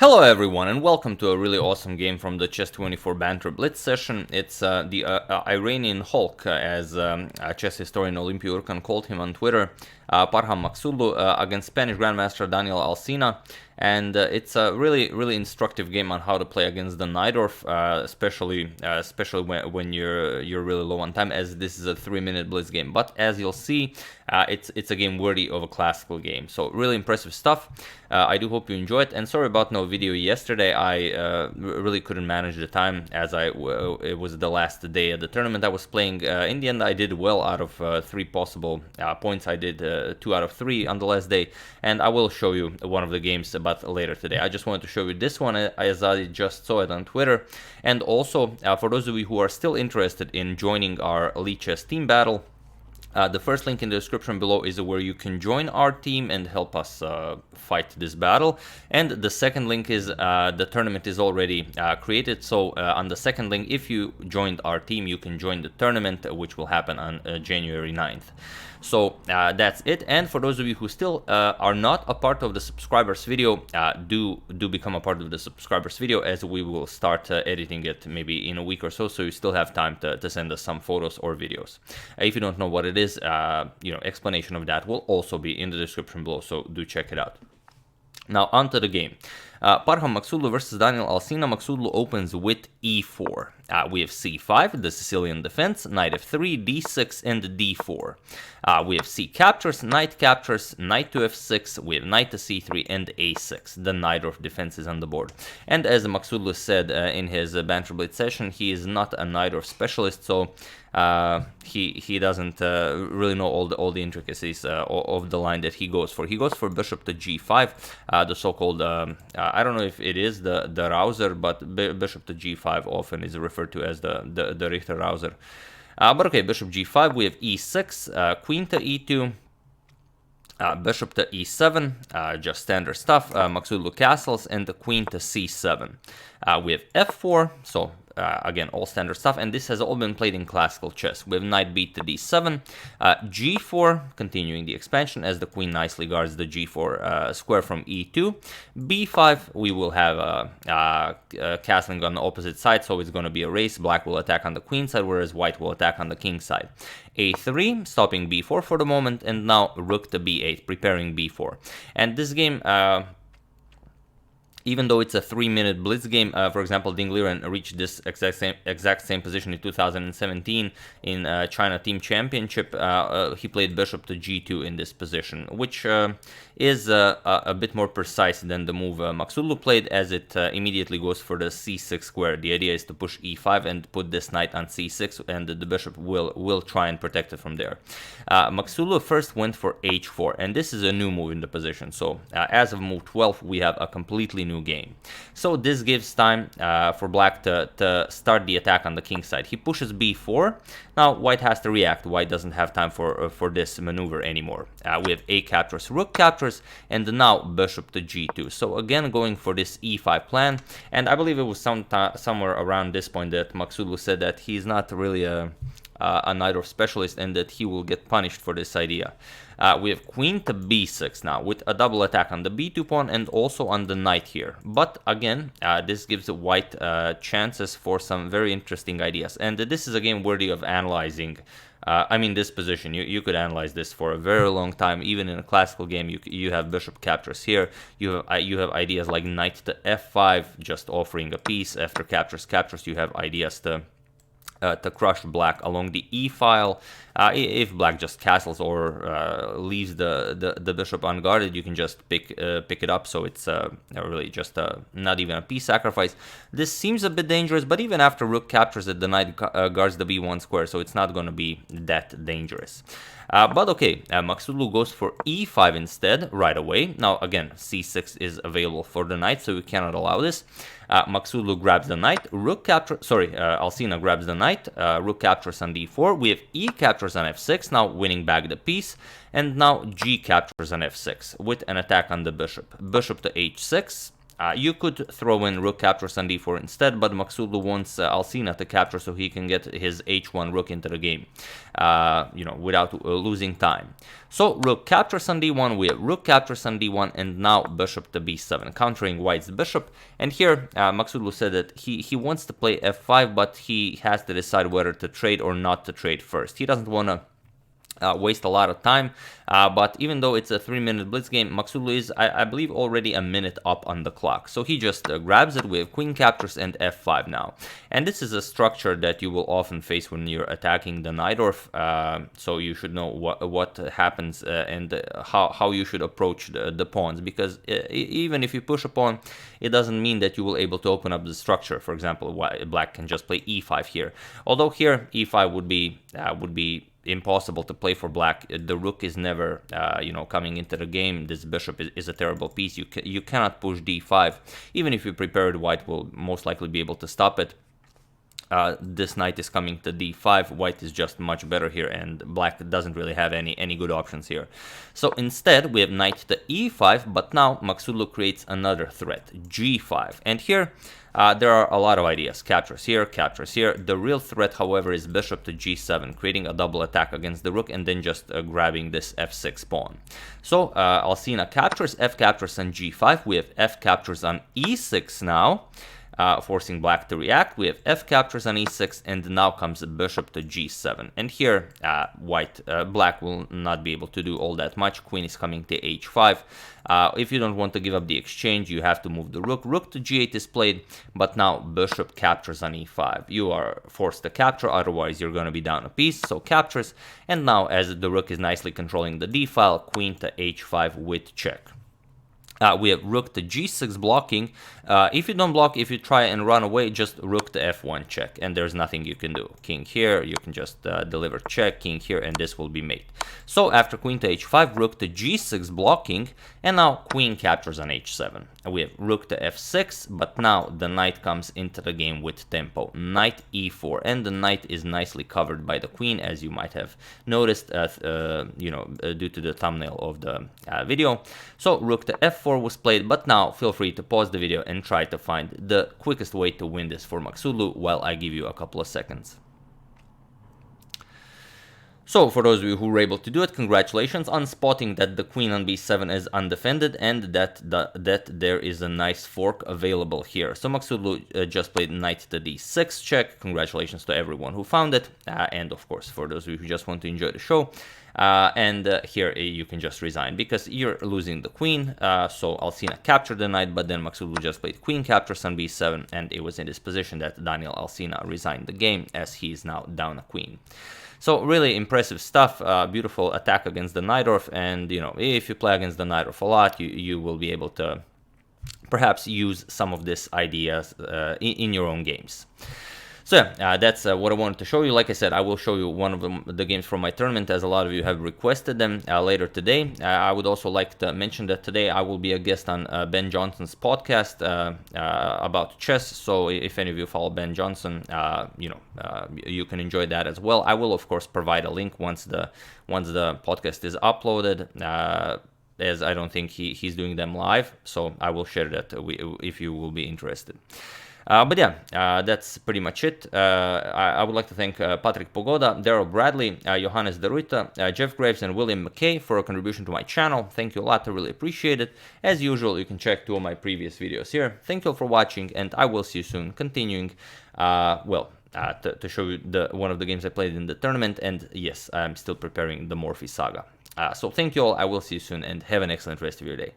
Hello everyone and welcome to a really awesome game from the Chess24 Banter Blitz session. It's the Iranian Hulk, as chess historian Olympia Urkan called him on Twitter, Parham Maghsoodloo against Spanish Grandmaster Daniel Alsina. And it's a really instructive game on how to play against the Najdorf, especially when you're really low on time, as this is a 3-minute blitz game. But as you'll see, it's a game worthy of a classical game. So really impressive stuff. I do hope you enjoy it. And sorry about no video yesterday. I really couldn't manage the time, as it was the last day of the tournament I was playing. In the end, I did well out of 3 possible points. I did 2 out of 3 on the last day, and I will show you one of the games later today. I just wanted to show you this one as I just saw it on Twitter. And also, for those of you who are still interested in joining our Elite Chess team battle, the first link in the description below is where you can join our team and help us fight this battle. And the second link is the tournament is already created. So on the second link, if you joined our team, you can join the tournament, which will happen on January 9th. So that's it. And for those of you who still are not a part of the subscribers video, do become a part of the subscribers video, as we will start editing it maybe in a week or so. So you still have time to send us some photos or videos. If you don't know what it is, explanation of that will also be in the description below. So do check it out. Now onto the game. Parham Maghsoodloo versus Daniel Alsina. Maghsoodloo opens with e4. We have c5, the Sicilian defense, knight f3, d6, and d4. We have c captures, knight to f6, we have knight to c3, and a6. The Najdorf defense is on the board. And as Maghsoodloo said in his Banter Blitz session, he is not a Najdorf specialist, so he doesn't really know all the intricacies of the line that he goes for. He goes for bishop to g5, the so-called, I don't know if it is the rouser, but bishop to g5 often is referred to as the Richter rouser. But okay, bishop g5, we have e6, queen to e2, bishop to e7, just standard stuff, Maghsoodloo castles, and the queen to c7. We have f4, so again, all standard stuff, and this has all been played in classical chess. We have knight beat to d7, g4, continuing the expansion as the queen nicely guards the g4 square from e2, b5, we will have castling on the opposite side, so it's going to be a race. Black will attack on the queen side, whereas white will attack on the king side. a3, stopping b4 for the moment, and now rook to b8, preparing b4. And this game, even though it's a 3-minute blitz game, for example, Ding Liren reached this exact same position in 2017 in China Team Championship. He played bishop to g2 in this position, which is a bit more precise than the move Maghsoodloo played, as it immediately goes for the c6 square. The idea is to push e5 and put this knight on c6, and the bishop will try and protect it from there. Maghsoodloo first went for h4, and this is a new move in the position. So as of move 12, we have a completely new game. So this gives time for black to start the attack on the king side. He pushes b4. Now white has to react. White doesn't have time for this maneuver anymore. We have a captures, rook captures, and now bishop to g2. So again, going for this e5 plan, and I believe it was somewhere around this point that Maghsoodloo said that he's not really a Najdorf specialist, and that he will get punished for this idea. We have queen to b6 now, with a double attack on the b2 pawn and also on the knight here. But again, this gives white chances for some very interesting ideas, and this is a game worthy of analyzing. This position, you could analyze this for a very long time. Even in a classical game, you have bishop captures here. You have ideas like knight to f5, just offering a piece. After captures, you have ideas to crush black along the e file. If black just castles or leaves the bishop unguarded, you can just pick it up. So it's really just not even a piece sacrifice. This seems a bit dangerous, but even after rook captures it, the knight guards the b1 square, so it's not going to be that dangerous. But okay, Maghsoodloo goes for e5 instead right away. Now again, c6 is available for the knight, so we cannot allow this. Maghsoodloo grabs the knight, Alsina grabs the knight, rook captures on d4. We have e captures on f6, now winning back the piece, and now g captures on f6 with an attack on the bishop. Bishop to h6, You could throw in rook captures on d4 instead, but Maghsoodloo wants Alsina to capture so he can get his h1 rook into the game, without losing time. So rook captures on d1, we have rook captures on d1, and now bishop to b7, countering white's bishop. And here Maghsoodloo said that he wants to play f5, but he has to decide whether to trade or not to trade first. He doesn't want to waste a lot of time, but even though it's a 3-minute blitz game, Maghsoodloo is, I believe, already a minute up on the clock. So he just grabs it with queen captures and f5 now. And this is a structure that you will often face when you're attacking the Najdorf, so you should know what happens and how you should approach the pawns, because even if you push a pawn, it doesn't mean that you will be able to open up the structure. For example, black can just play e5 here, although here e5 would be impossible to play for black. The rook is never, coming into the game. This bishop is a terrible piece. You cannot push d5. Even if you prepare it, white will most likely be able to stop it. This knight is coming to d5. White is just much better here, and black doesn't really have any good options here. So instead, we have knight to e5, but now Maghsoodloo creates another threat, g5. And here, there are a lot of ideas. Captures here, captures here. The real threat, however, is bishop to g7, creating a double attack against the rook and then just grabbing this f6 pawn. So Alsina captures, f captures on g5. We have f captures on e6 now, forcing black to react. We have f captures on e6, and now comes bishop to g7. And here, black will not be able to do all that much. Queen is coming to h5. If you don't want to give up the exchange, you have to move the rook. Rook to g8 is played, but now bishop captures on e5. You are forced to capture, otherwise you're going to be down a piece, so captures. And now, as the rook is nicely controlling the d file, queen to h5 with check. We have rook to g6 blocking. If you don't block, if you try and run away, just rook to f1 check, and there's nothing you can do. King here, you can just deliver check, king here, and this will be mate. So after queen to h5, rook to g6 blocking, and now queen captures on h7. We have rook to f6, but now the knight comes into the game with tempo. Knight e4, and the knight is nicely covered by the queen, as you might have noticed, due to the thumbnail of the video. So rook to f4 was played, but now feel free to pause the video and try to find the quickest way to win this for Maghsoodloo while I give you a couple of seconds. So for those of you who were able to do it, congratulations on spotting that the queen on b7 is undefended and that there is a nice fork available here. So Maghsoodloo just played knight to d6 check. Congratulations to everyone who found it, and of course for those of you who just want to enjoy the show. Here you can just resign because you're losing the queen. So Alsina captured the knight, but then Maghsoodloo just played queen captures on b7, and it was in this position that Daniel Alsina resigned the game, as he is now down a queen. So really impressive stuff, beautiful attack against the Najdorf, and if you play against the Najdorf a lot, you will be able to perhaps use some of these ideas in your own games. So yeah, that's what I wanted to show you. Like I said, I will show you one of the games from my tournament, as a lot of you have requested them later today. I would also like to mention that today I will be a guest on Ben Johnson's podcast about chess. So if any of you follow Ben Johnson, you can enjoy that as well. I will of course provide a link once the podcast is uploaded. As I don't think he's doing them live, so I will share that if you will be interested. But yeah, that's pretty much it. I would like to thank Patrick Pogoda, Daryl Bradley, Johannes De Ruita, Jeff Graves, and William McKay for a contribution to my channel. Thank you a lot, I really appreciate it. As usual, you can check 2 of my previous videos here. Thank you all for watching, and I will see you soon, continuing, to show you one of the games I played in the tournament, and yes, I'm still preparing the Morphy Saga. So thank you all, I will see you soon, and have an excellent rest of your day.